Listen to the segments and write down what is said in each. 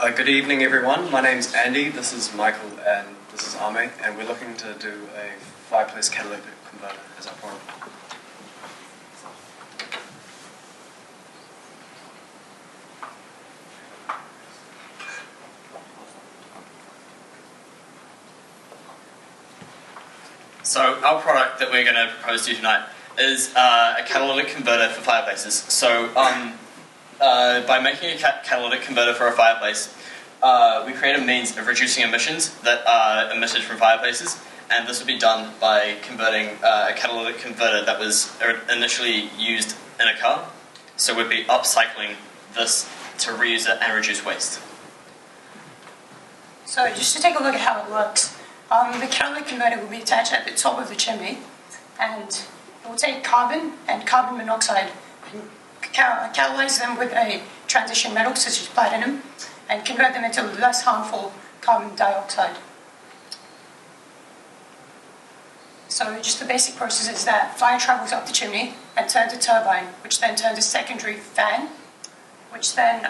Good evening, everyone. My name's Andy, this is Michael, and this is Ame, and we're looking to do a Fireplace Catalytic converter as our problem. So our product that we're going to propose to you tonight is a catalytic converter for fireplaces. So by making a catalytic converter for a fireplace, we create a means of reducing emissions that are emitted from fireplaces, and this will be done by converting a catalytic converter that was initially used in a car. So we'd be upcycling this to reuse it and reduce waste. So just to take a look at how it works, the catalytic converter will be attached at the top of the chimney, and it will take carbon and carbon monoxide and catalyze them with a transition metal such as platinum and convert them into less harmful carbon dioxide. So just the basic process is that fire travels up the chimney and turns a turbine, which then turns a secondary fan, which then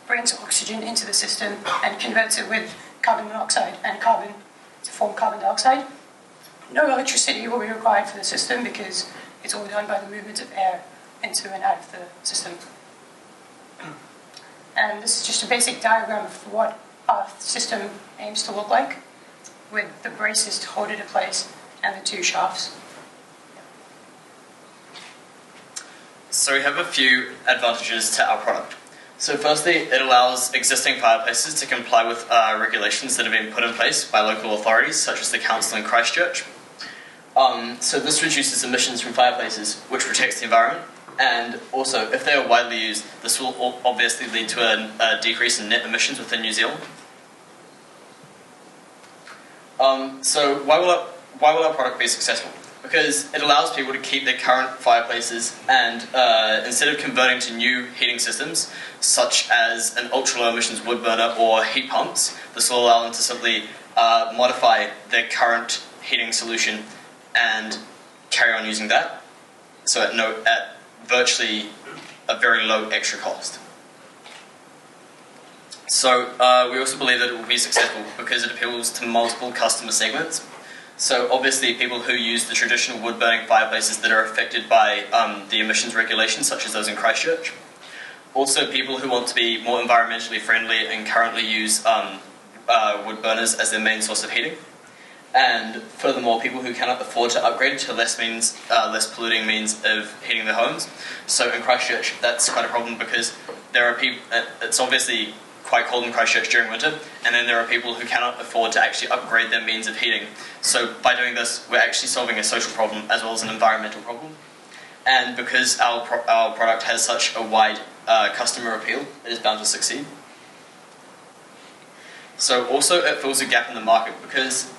brings oxygen into the system and converts it with carbon monoxide and carbon to form carbon dioxide. No electricity will be required for the system because it's all done by the movement of air into and out of the system. And this is just a basic diagram of what our system aims to look like, with the braces to hold it in place and the two shafts. So we have a few advantages to our product. So firstly, it allows existing fireplaces to comply with regulations that have been put in place by local authorities, such as the council in Christchurch. So this reduces emissions from fireplaces, which protects the environment. And also, if they are widely used, this will obviously lead to a decrease in net emissions within New Zealand. So why will our product be successful? Because it allows people to keep their current fireplaces and instead of converting to new heating systems, such as an ultra-low emissions wood burner or heat pumps, this will allow them to simply modify their current heating solution and carry on using that, so at virtually a very low extra cost. So we also believe that it will be successful because it appeals to multiple customer segments. So obviously people who use the traditional wood-burning fireplaces that are affected by the emissions regulations, such as those in Christchurch. Also people who want to be more environmentally friendly and currently use wood burners as their main source of heating. And furthermore, people who cannot afford to upgrade to less polluting means of heating their homes. So in Christchurch, that's quite a problem because there are people. It's obviously quite cold in Christchurch during winter, and then there are people who cannot afford to actually upgrade their means of heating. So by doing this, we're actually solving a social problem as well as an environmental problem. And because our product has such a wide customer appeal, it is bound to succeed. So also, it fills a gap in the market because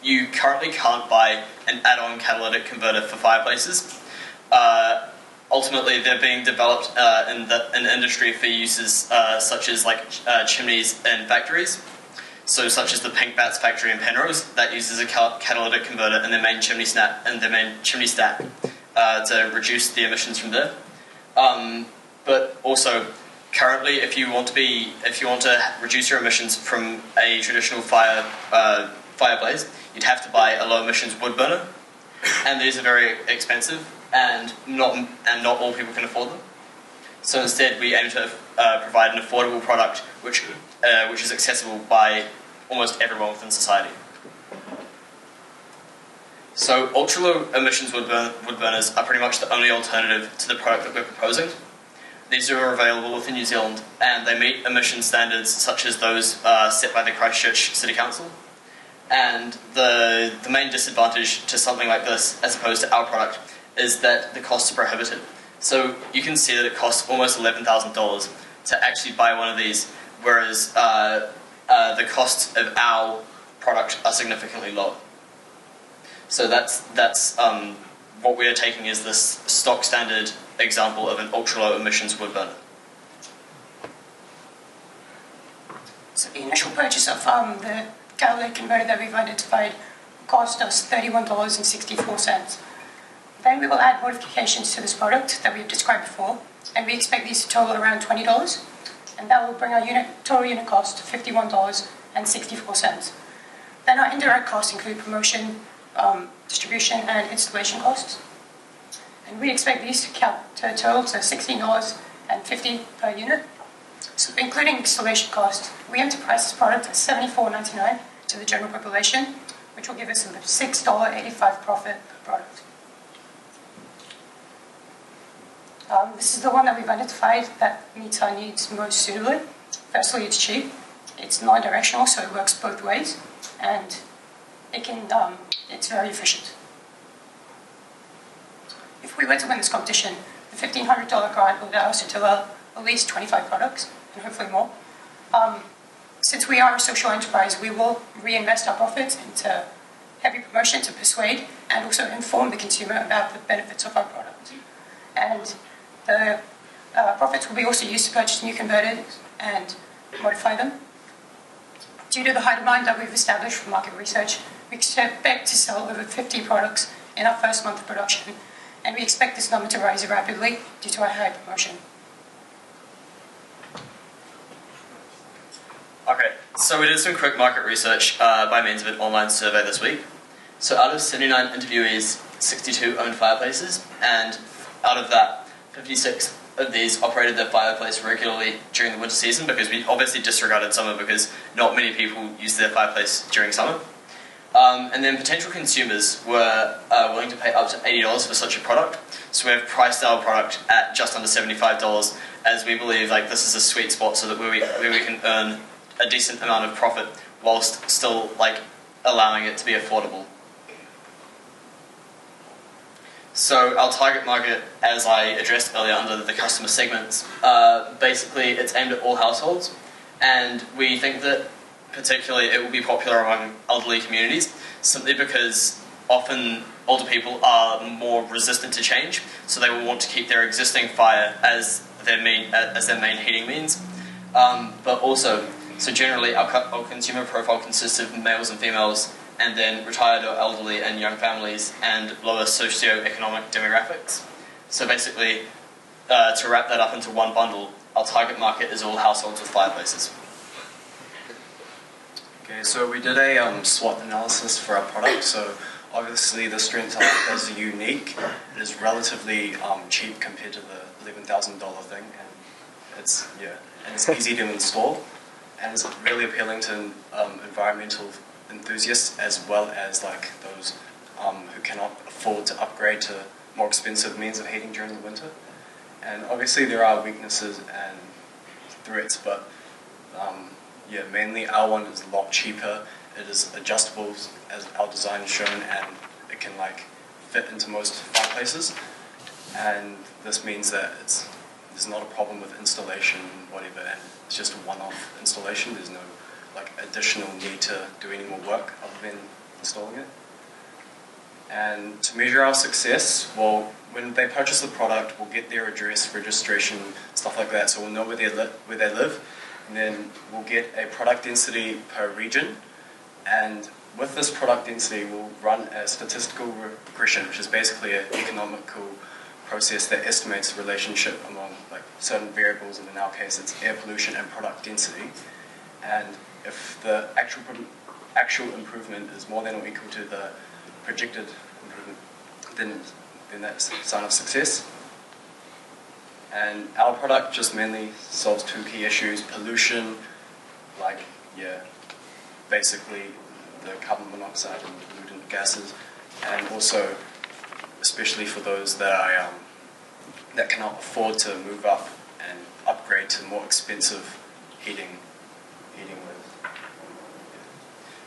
you currently can't buy an add-on catalytic converter for fireplaces. Ultimately, they're being developed in industry for uses such as chimneys in factories. So, such as the Pink Bats factory in Penrose, that uses a catalytic converter in their main chimney stack to reduce the emissions from there. But also, currently, if you want to reduce your emissions from a traditional fireplace, you'd have to buy a low emissions wood burner, and these are very expensive, and not all people can afford them. So instead, we aim to provide an affordable product which is accessible by almost everyone within society. So ultra-low emissions wood burners are pretty much the only alternative to the product that we're proposing. These are available within New Zealand, and they meet emission standards such as those set by the Christchurch City Council. And the main disadvantage to something like this, as opposed to our product, is that the costs are prohibitive. So you can see that it costs almost $11,000 to actually buy one of these, whereas the costs of our product are significantly lower. So that's what we are taking is this stock standard example of an ultra-low emissions wood burner. So the initial purchase of the catalytic converter that we've identified cost us $31.64. Then we will add modifications to this product that we've described before, and we expect these to total around $20. and that will bring our total unit cost to $51.64. Then our indirect costs include promotion, distribution, and installation costs. And we expect these to total to $16.50 per unit. So including installation cost, we aim to price this product at $74.99 to the general population, which will give us a $6.85 profit per product. This is the one that we've identified that meets our needs most suitably. Firstly, it's cheap, it's non-directional, so it works both ways, and it's very efficient. If we were to win this competition, the $1,500 grant would allow us to develop at least 25 products, and hopefully more. Since we are a social enterprise, we will reinvest our profits into heavy promotion to persuade and also inform the consumer about the benefits of our product. And the profits will be also used to purchase new converters and modify them. Due to the high demand that we've established from market research, we expect to sell over 50 products in our first month of production, and we expect this number to rise rapidly due to our high promotion. Okay, so we did some quick market research by means of an online survey this week. So out of 79 interviewees, 62 owned fireplaces, and out of that, 56 of these operated their fireplace regularly during the winter season, because we obviously disregarded summer because not many people use their fireplace during summer. And then potential consumers were willing to pay up to $80 for such a product. So we have priced our product at just under $75, as we believe this is a sweet spot so that where we can earn a decent amount of profit whilst still allowing it to be affordable. So our target market, as I addressed earlier under the customer segments, basically it's aimed at all households, and we think that particularly it will be popular among elderly communities, simply because often older people are more resistant to change, so they will want to keep their existing fire as their main heating means. But also, so generally our consumer profile consists of males and females, and then retired or elderly and young families, and lower socio-economic demographics. So basically, to wrap that up into one bundle, our target market is all households with fireplaces. Okay, so we did a SWOT analysis for our product. So obviously the strength is unique. It is relatively cheap compared to the $11,000 thing, and it's easy to install, and it's really appealing to environmental enthusiasts as well as those who cannot afford to upgrade to more expensive means of heating during the winter. And obviously there are weaknesses and threats, but mainly our one is a lot cheaper. It is adjustable as our design is shown, and it can fit into most fireplaces. And this means that there's not a problem with installation, whatever, and it's just a one-off installation. There's no additional need to do any more work other than installing it. And to measure our success, well, when they purchase the product, we'll get their address, registration, stuff like that, so we'll know where they live, and then we'll get a product density per region, and with this product density we'll run a statistical regression, which is basically an economical process that estimates the relationship among certain variables, and in our case it's air pollution and product density. And if the actual improvement is more than or equal to the projected improvement, then that's a sign of success. And our product just mainly solves two key issues: pollution, basically the carbon monoxide and pollutant gases, and also especially for those that cannot afford to move up and upgrade to more expensive heating with.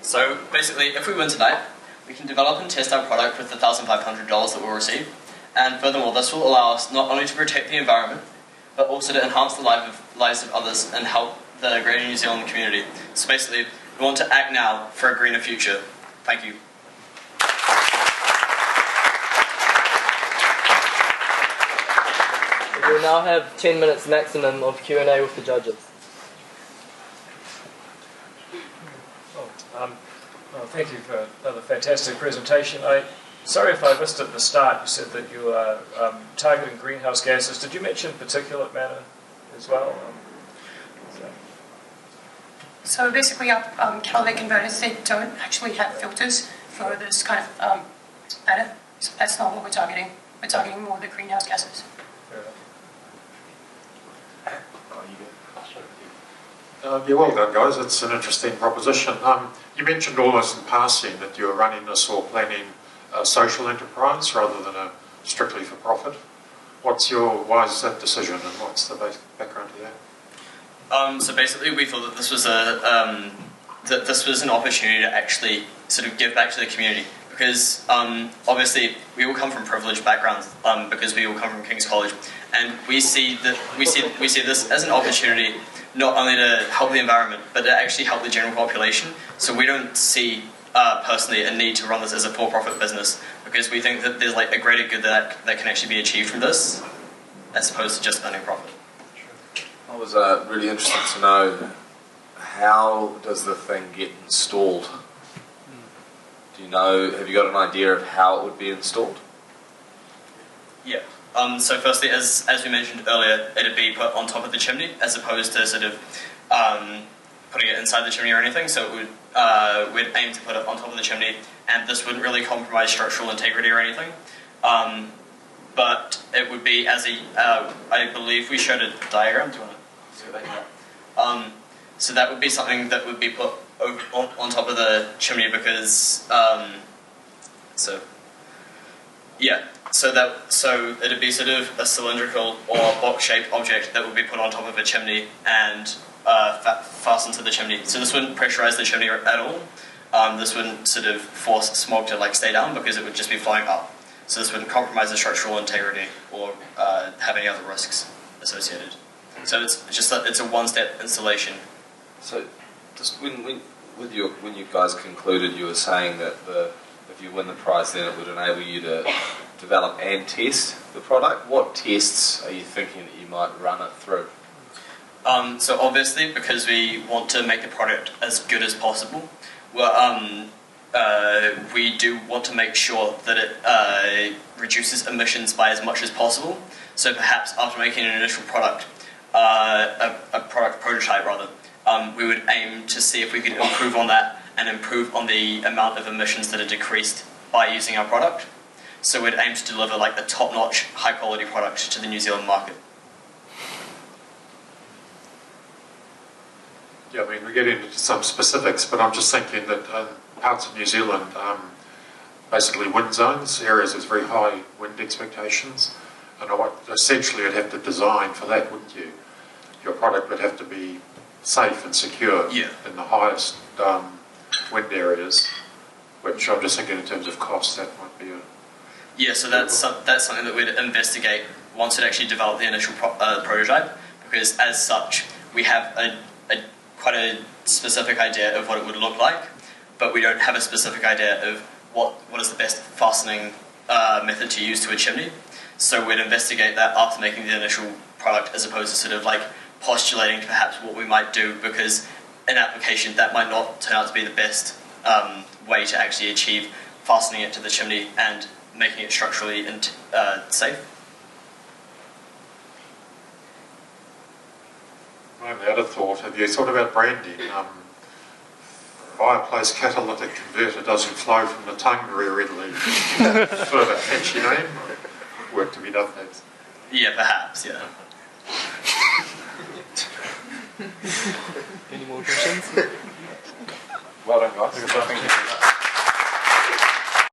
So basically, if we win tonight, we can develop and test our product with the $1,500 that we'll receive, and furthermore, this will allow us not only to protect the environment, but also to enhance the lives of others and help the greater New Zealand community. So basically, we want to act now for a greener future. Thank you. We will now have 10 minutes maximum of Q&A with the judges. Thank you for another fantastic presentation. Sorry if I missed at the start, you said that you are targeting greenhouse gases. Did you mention particulate matter as well? So basically, our catalytic converters, they don't actually have filters for this kind of matter. So that's not what we're targeting. We're targeting more the greenhouse gases. Yeah, well done, guys. It's an interesting proposition. You mentioned almost in passing that you're running this or planning a social enterprise rather than a strictly for profit. Why is that decision, and what's the background to that? So basically, we thought that this was an opportunity to actually sort of give back to the community, because obviously we all come from privileged backgrounds, because we all come from King's College, and we see this as an opportunity not only to help the environment but to actually help the general population. So we don't see personally a need to run this as a for-profit business, because we think that there's like a greater good that can actually be achieved from this, as opposed to just earning profit. I was really interested to know, how does the thing get installed? Do you know, have you got an idea of how it would be installed? Yeah. So firstly, as we mentioned earlier, it'd be put on top of the chimney as opposed to sort of putting it inside the chimney or anything. So it would, we'd aim to put it on top of the chimney, and this wouldn't really compromise structural integrity or anything. But it would be as a, I believe we showed a diagram. Do you want to go back to that? So that would be something that would be put on top of the chimney, because so it'd be sort of a cylindrical or box-shaped object that would be put on top of a chimney and fastened to the chimney. So this wouldn't pressurize the chimney at all. This wouldn't sort of force smoke to like stay down, because it would just be flowing up. So this wouldn't compromise the structural integrity or have any other risks associated. So it's just it's a one-step installation. So, just when you guys concluded, you were saying that if you win the prize, then it would enable you to develop and test the product. What tests are you thinking that you might run it through? So obviously, because we want to make the product as good as possible, well, we do want to make sure that it reduces emissions by as much as possible. So perhaps after making an initial product, a product prototype rather, we would aim to see if we could improve on that and improve on the amount of emissions that are decreased by using our product. So we'd aim to deliver like the top-notch, high-quality product to the New Zealand market. Yeah, I mean, we get into some specifics, but I'm just thinking that parts of New Zealand, basically wind zones, areas with very high wind expectations, and essentially you'd have to design for that, wouldn't you? Your product would have to be safe and secure in the highest wind areas, which I'm just thinking in terms of cost, that might be a... Yeah, so that's something that we'd investigate once we'd actually developed the initial prototype, because as such, we have quite a specific idea of what it would look like, but we don't have a specific idea of what is the best fastening method to use to a chimney. So we'd investigate that after making the initial product, as opposed to sort of like postulating perhaps what we might do, because in application that might not turn out to be the best way to actually achieve fastening it to the chimney and making it structurally safe. My only other thought, have you thought about branding? Fireplace Catalytic Converter doesn't flow from the tongue very readily. Sort of a catchy name. Work to be done, thanks. Yeah, perhaps, yeah. Any more questions? Well done, guys.